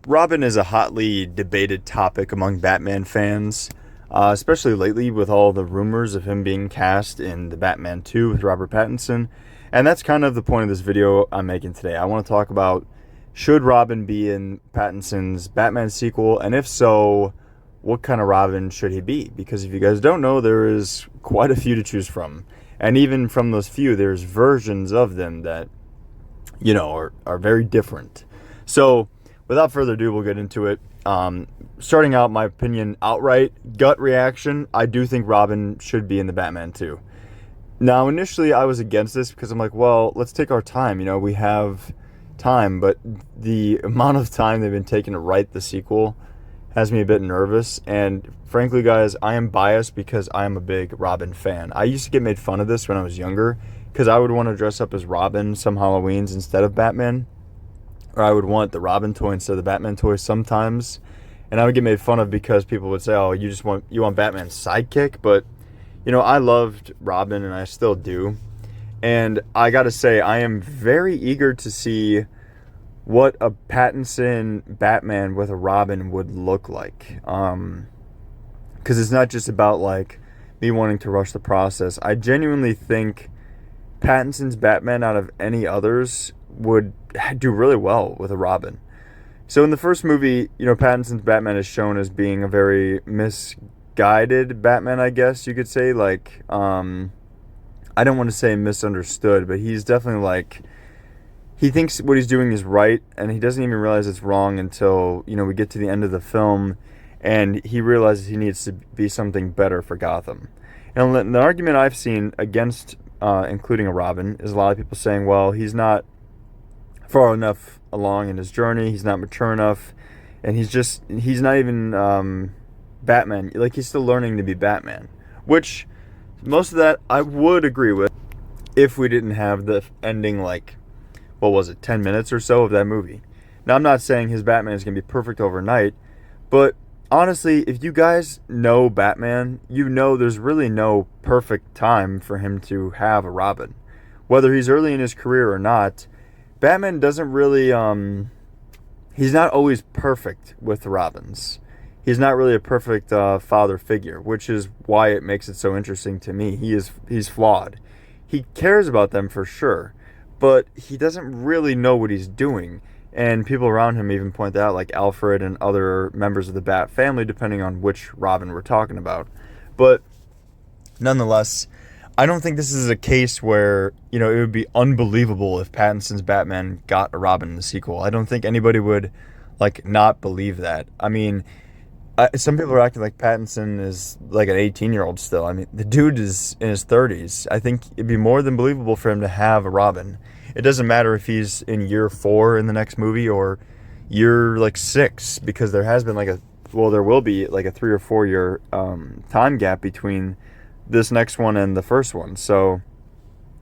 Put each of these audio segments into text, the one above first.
Robin is a hotly debated topic among Batman fans, especially lately with all the rumors of him being cast in the Batman 2 with Robert Pattinson. And that's kind of the point of this video I'm making today. I want to talk about, should Robin be in Pattinson's Batman sequel, and if so, what kind of Robin should he be? Because if you guys don't know, there is quite a few to choose from. And even from those few, there's versions of them that, are very different. So, without further ado, we'll get into it. Starting out, my opinion, outright gut reaction, I do think Robin should be in the Batman 2. Now, initially, I was against this because I'm like, well, let's take our time. We have time, but the amount of time they've been taking to write the sequel has me a bit nervous. And frankly, guys, I am biased because I am a big Robin fan. I used to get made fun of this when I was younger because I would want to dress up as Robin some Halloweens instead of Batman. Or I would want the Robin toy instead of the Batman toy sometimes. And I would get made fun of because people would say, oh, you want Batman's sidekick? But, I loved Robin and I still do. And I gotta say, I am very eager to see what a Pattinson Batman with a Robin would look like. Because it's not just about, me wanting to rush the process. I genuinely think Pattinson's Batman, out of any others, would do really well with a Robin. So in the first movie, Pattinson's Batman is shown as being a very misguided Batman, I guess you could say. I don't want to say misunderstood, but he's definitely he thinks what he's doing is right, and he doesn't even realize it's wrong until, we get to the end of the film, and he realizes he needs to be something better for Gotham. And the argument I've seen against including a Robin is a lot of people saying, well, he's not far enough along in his journey, he's not mature enough, and he's not even Batman. He's still learning to be Batman, which most of that I would agree with if we didn't have the ending, 10 minutes or so of that movie. Now, I'm not saying his Batman is going to be perfect overnight, but honestly, if you guys know Batman, there's really no perfect time for him to have a Robin. Whether he's early in his career or not, Batman doesn't really, he's not always perfect with the Robins. He's not really a perfect father figure, which is why it makes it so interesting to me. He's flawed. He cares about them for sure, but he doesn't really know what he's doing. And people around him even point that out, like Alfred and other members of the Bat family, depending on which Robin we're talking about. But nonetheless, I don't think this is a case where, it would be unbelievable if Pattinson's Batman got a Robin in the sequel. I don't think anybody would, not believe that. I mean, some people are acting like Pattinson is an 18-year-old still. I mean, the dude is in his 30s. I think it'd be more than believable for him to have a Robin. It doesn't matter if he's in year 4 in the next movie or year 6, because there has been there will be a 3 or 4 year time gap between this next one and the first one. So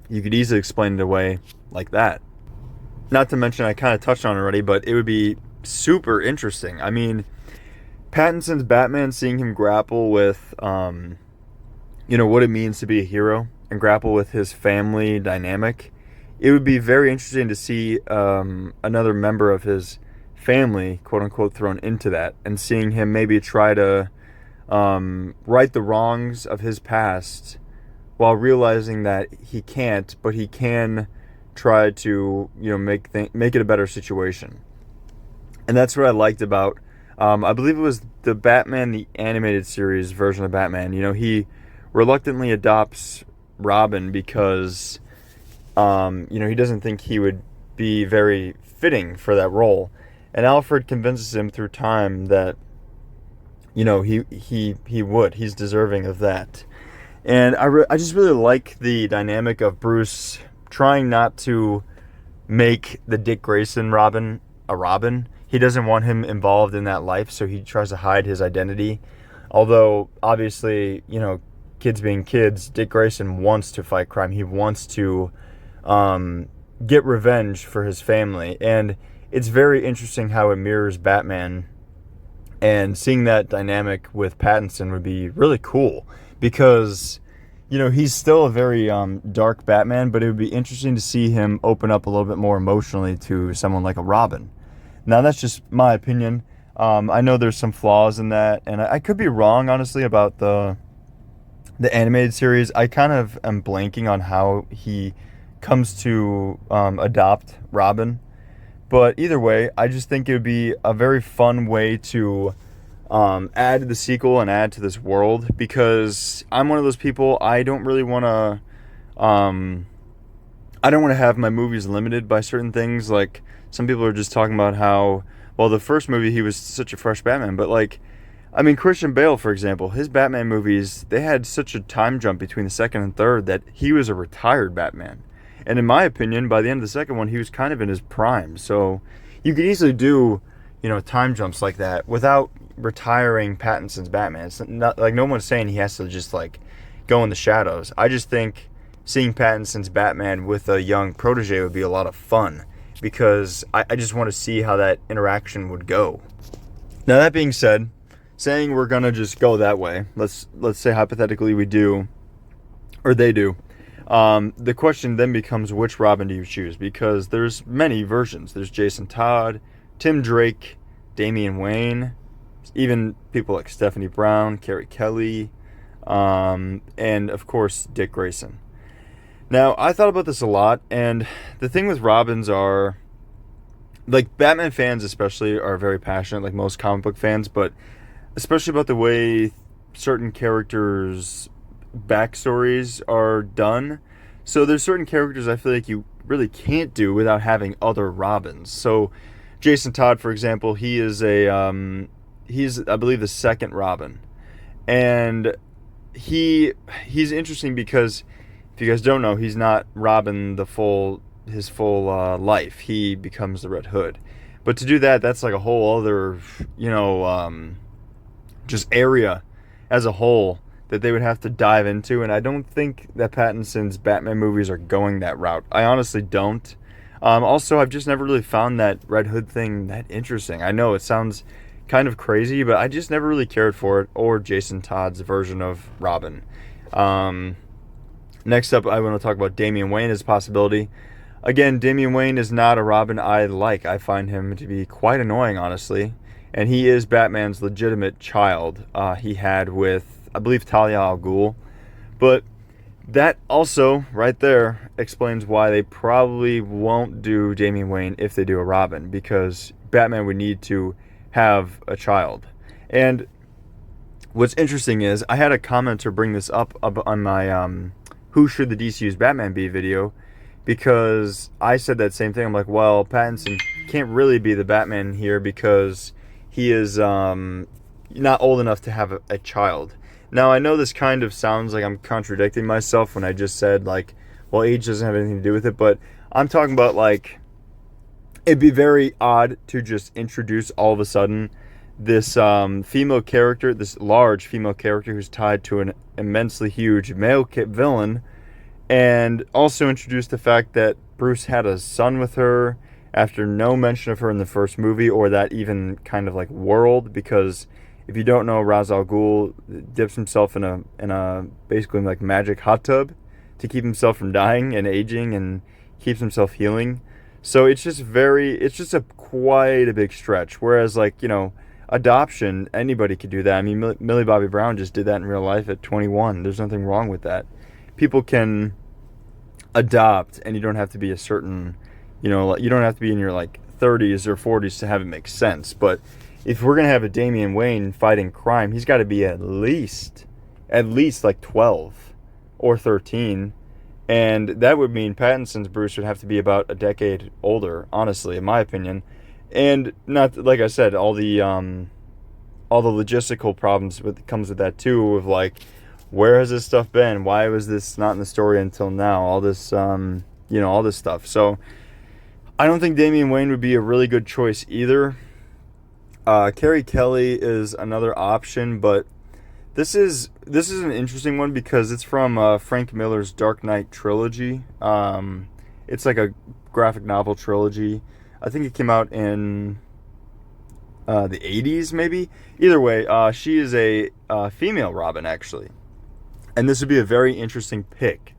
you could easily explain it away like that. Not to mention, I kind of touched on it already, but it would be super interesting. I mean, Pattinson's Batman, seeing him grapple with, what it means to be a hero and grapple with his family dynamic. It would be very interesting to see another member of his family, quote unquote, thrown into that, and seeing him maybe try to right the wrongs of his past while realizing that he can't, but he can try to, make it a better situation. And that's what I liked about, I believe it was the Batman, the animated series version of Batman. He reluctantly adopts Robin because he doesn't think he would be very fitting for that role. And Alfred convinces him through time that, he would. He's deserving of that. And I just really like the dynamic of Bruce trying not to make the Dick Grayson Robin a Robin. He doesn't want him involved in that life, so he tries to hide his identity. Although, obviously, kids being kids, Dick Grayson wants to fight crime. He wants to get revenge for his family, and it's very interesting how it mirrors Batman, and seeing that dynamic with Pattinson would be really cool, because he's still a very dark Batman, but it would be interesting to see him open up a little bit more emotionally to someone like a Robin. Now, that's just my opinion. I know there's some flaws in that, and I could be wrong, honestly, about the animated series. I kind of am blanking on how he comes to adopt Robin. But either way, I just think it would be a very fun way to add to the sequel and add to this world, because I'm one of those people. I don't want to have my movies limited by certain things. Like, some people are just talking about how, well, the first movie he was such a fresh Batman, but like, I mean, Christian Bale, for example, his Batman movies, they had such a time jump between the second and third that he was a retired Batman. And in my opinion, by the end of the second one, he was kind of in his prime. So you could easily do, time jumps like that without retiring Pattinson's Batman. It's not like, no one's saying he has to just like go in the shadows. I just think seeing Pattinson's Batman with a young protege would be a lot of fun, because I just want to see how that interaction would go. Now, that being said, saying we're gonna just go that way, let's say hypothetically we do, or they do. The question then becomes, which Robin do you choose? Because there's many versions. There's Jason Todd, Tim Drake, Damian Wayne, even people like Stephanie Brown, Carrie Kelly, and of course Dick Grayson. Now, I thought about this a lot, and the thing with Robins are, like, Batman fans especially are very passionate, like most comic book fans, but especially about the way certain characters' backstories are done. So there's certain characters I feel like you really can't do without having other Robins. So Jason Todd, for example, he's I believe the second Robin, and he's interesting because, if you guys don't know, he's not Robin his full life. He becomes the Red Hood. But to do that, that's like a whole other, just area as a whole that they would have to dive into. And I don't think that Pattinson's Batman movies are going that route. I honestly don't. Also, I've just never really found that Red Hood thing that interesting. I know it sounds kind of crazy, but I just never really cared for it, or Jason Todd's version of Robin. Next up, I want to talk about Damian Wayne as a possibility. Again, Damian Wayne is not a Robin I like. I find him to be quite annoying, honestly. And he is Batman's legitimate child. He had with, I believe, Talia al Ghul. But that also, right there, explains why they probably won't do Damian Wayne if they do a Robin, because Batman would need to have a child. And what's interesting is, I had a commenter bring this up on my Who Should the DCU's Batman Be video, because I said that same thing. I'm like, well, Pattinson can't really be the Batman here because he is not old enough to have a child. Now, I know this kind of sounds like I'm contradicting myself when I just said, like, well, age doesn't have anything to do with it, but I'm talking about, like, it'd be very odd to just introduce all of a sudden this female character, this large female character who's tied to an immensely huge male villain, and also introduce the fact that Bruce had a son with her after no mention of her in the first movie, or that even kind of like world. Because if you don't know, Ra's al Ghul dips himself in a basically like magic hot tub to keep himself from dying and aging, and keeps himself healing. So it's just quite a big stretch. Whereas, like, adoption, anybody could do that. I mean, Millie Bobby Brown just did that in real life at 21. There's nothing wrong with that. People can adopt, and you don't have to be a certain, you don't have to be in your like 30s or 40s to have it make sense. But if we're gonna have a Damian Wayne fighting crime, he's got to be at least like 12 or 13, and that would mean Pattinson's Bruce would have to be about a decade older, honestly, in my opinion. And not, like I said, all the logistical problems comes with that too, of like, where has this stuff been? Why was this not in the story until now? All this, all this stuff. So I don't think Damian Wayne would be a really good choice either. Carrie Kelly is another option, but this is an interesting one because it's from Frank Miller's Dark Knight trilogy. It's like a graphic novel trilogy. I think it came out in the 80s, maybe. Either way, she is a female Robin, actually. And this would be a very interesting pick.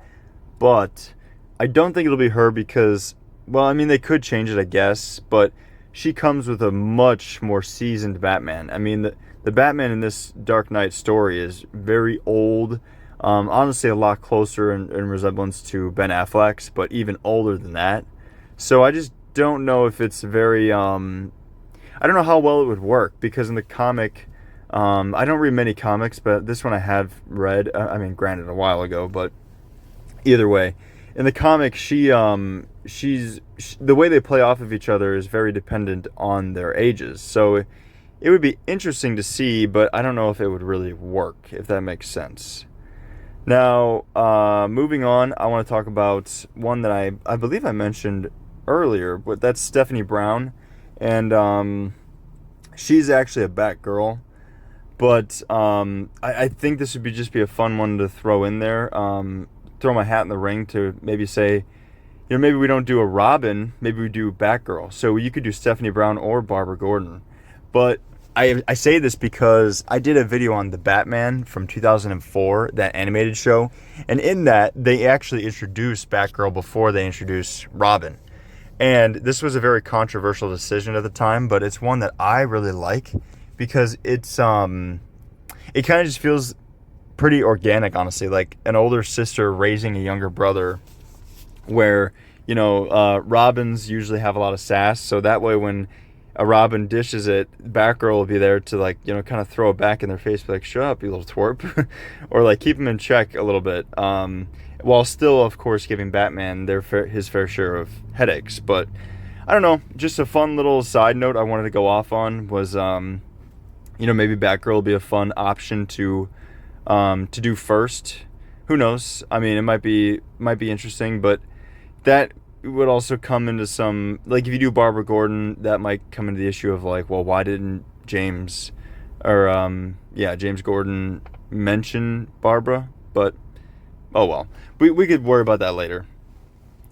But I don't think it'll be her because, well, I mean, they could change it, I guess. But she comes with a much more seasoned Batman. I mean, the Batman in this Dark Knight story is very old. Honestly, a lot closer in resemblance to Ben Affleck's, but even older than that. So I just don't know if it's very. I don't know how well it would work because in the comic, I don't read many comics, but this one I have read. I mean, granted, a while ago, but either way, in the comic, the way they play off of each other is very dependent on their ages. So it would be interesting to see, but I don't know if it would really work, if that makes sense. Now, moving on, I want to talk about one that I believe I mentioned earlier, but that's Stephanie Brown, and she's actually a Batgirl. But I think this would just be a fun one to throw in there. Throw my hat in the ring to maybe say, maybe we don't do a Robin, maybe we do Batgirl. So you could do Stephanie Brown or Barbara Gordon. But I say this because I did a video on the Batman from 2004, that animated show, and in that they actually introduced Batgirl before they introduced Robin. And this was a very controversial decision at the time, but it's one that I really like because it kind of just feels pretty organic, honestly, like an older sister raising a younger brother, where Robins usually have a lot of sass, so that way when a Robin dishes it, Batgirl will be there to kind of throw it back in their face, be like, shut up, you little twerp, or like keep him in check a little bit, while still, of course, giving Batman his fair share of headaches. But I don't know, just a fun little side note I wanted to go off on was, maybe Batgirl will be a fun option to do first. Who knows? I mean, it might be interesting, but that would also come into some, like, if you do Barbara Gordon, that might come into the issue of like, well, why didn't James Gordon mention Barbara? But oh well, we could worry about that later.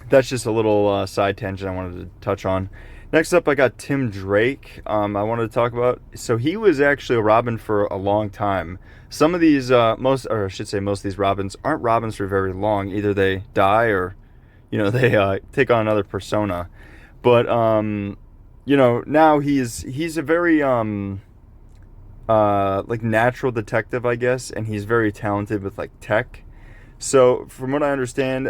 That's just a little side tangent I wanted to touch on. Next up, I got Tim Drake. I wanted to talk about. So he was actually a Robin for a long time. Some of these, most of these Robins aren't Robins for very long. Either they die or, they take on another persona. But now he's a very like natural detective, I guess, and he's very talented with like tech. So from what I understand,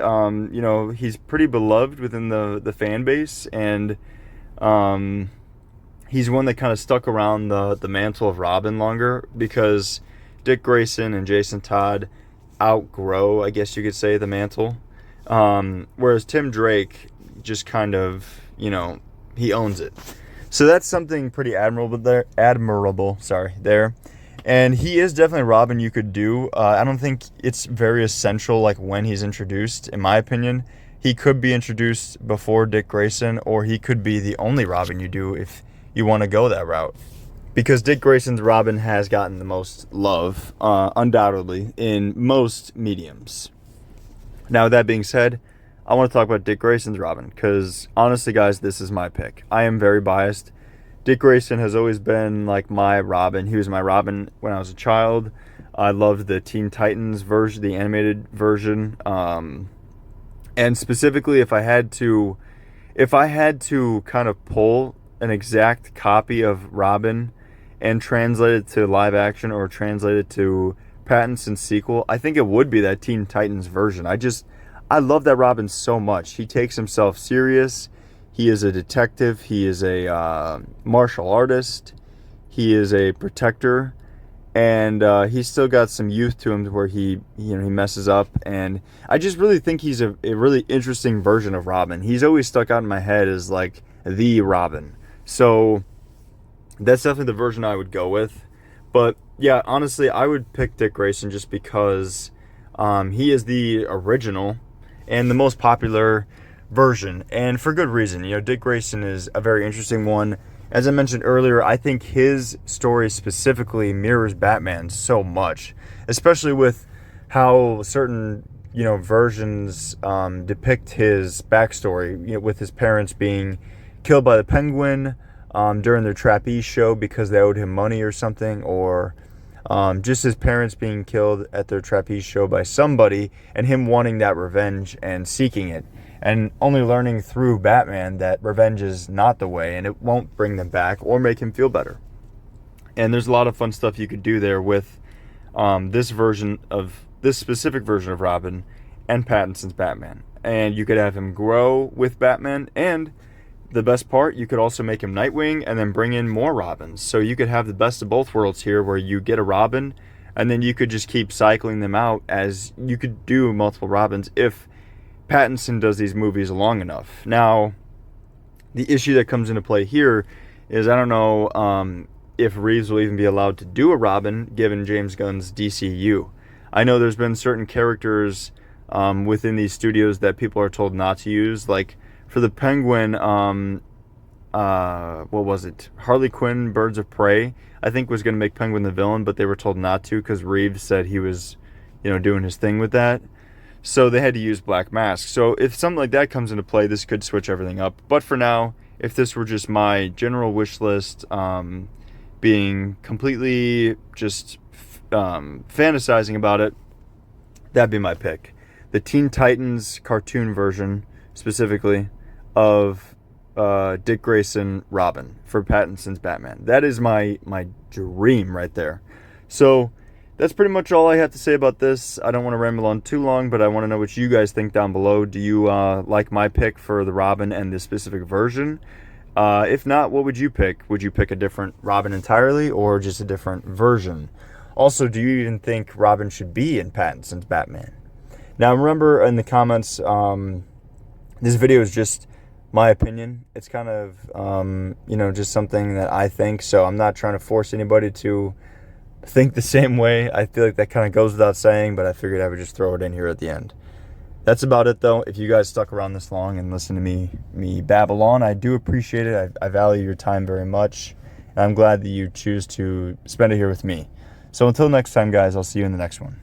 he's pretty beloved within the fan base, and he's one that kind of stuck around the mantle of Robin longer because Dick Grayson and Jason Todd outgrow, I guess you could say, the mantle. Whereas Tim Drake just kind of, he owns it. So that's something pretty admirable there. And he is definitely Robin you could do. I don't think it's very essential, like when he's introduced, in my opinion. He could be introduced before Dick Grayson, or he could be the only Robin you do if you want to go that route. Because Dick Grayson's Robin has gotten the most love, undoubtedly, in most mediums. Now, with that being said, I want to talk about Dick Grayson's Robin, because honestly, guys, this is my pick. I am very biased. Dick Grayson has always been like my Robin. He was my Robin when I was a child. I loved the Teen Titans version, the animated version. And specifically, if I had to kind of pull an exact copy of Robin and translate it to live action or translate it to Pattinson's sequel, I think it would be that Teen Titans version. I love that Robin so much. He takes himself serious. He is a detective. He is a martial artist. He is a protector, and he's still got some youth to him where he messes up. And I just really think he's a really interesting version of Robin. He's always stuck out in my head as like the Robin. So that's definitely the version I would go with. But yeah, honestly, I would pick Dick Grayson just because he is the original and the most popular version, and for good reason. Dick Grayson is a very interesting one. As I mentioned earlier, I think his story specifically mirrors Batman's so much, especially with how certain versions depict his backstory, with his parents being killed by the Penguin during their trapeze show because they owed him money or something, or just his parents being killed at their trapeze show by somebody and him wanting that revenge and seeking it. and only learning through Batman that revenge is not the way, and it won't bring them back or make him feel better. And there's a lot of fun stuff you could do there with this specific version of Robin and Pattinson's Batman. And you could have him grow with Batman, and the best part, you could also make him Nightwing and then bring in more Robins. So you could have the best of both worlds here, where you get a Robin and then you could just keep cycling them out, as you could do multiple Robins if Pattinson does these movies long enough. Now, the issue that comes into play here is, I don't know if Reeves will even be allowed to do a Robin given James Gunn's DCU. I know there's been certain characters within these studios that people are told not to use, like for the Penguin, what was it? Harley Quinn, Birds of Prey, I think was going to make Penguin the villain, but they were told not to because Reeves said he was, doing his thing with that. So they had to use Black Mask. So if something like that comes into play, this could switch everything up. But for now, if this were just my general wish list, being completely just fantasizing about it, that'd be my pick. The Teen Titans cartoon version, specifically, of Dick Grayson Robin for Pattinson's Batman. That is my dream right there. So that's pretty much all I have to say about this. I don't want to ramble on too long, but I want to know what you guys think down below. Do you like my pick for the Robin and this specific version? If not, what would you pick? Would you pick a different Robin entirely, or just a different version? Also, do you even think Robin should be in Pattinson's Batman? Now, remember in the comments, this video is just my opinion. It's kind of, just something that I think, so I'm not trying to force anybody to think the same way. I feel like that kind of goes without saying, but I figured I would just throw it in here at the end. That's about it, though. If you guys stuck around this long and listened to me babble on, I do appreciate it. I value your time very much, and I'm glad that you choose to spend it here with me. So until next time, guys, I'll see you in the next one.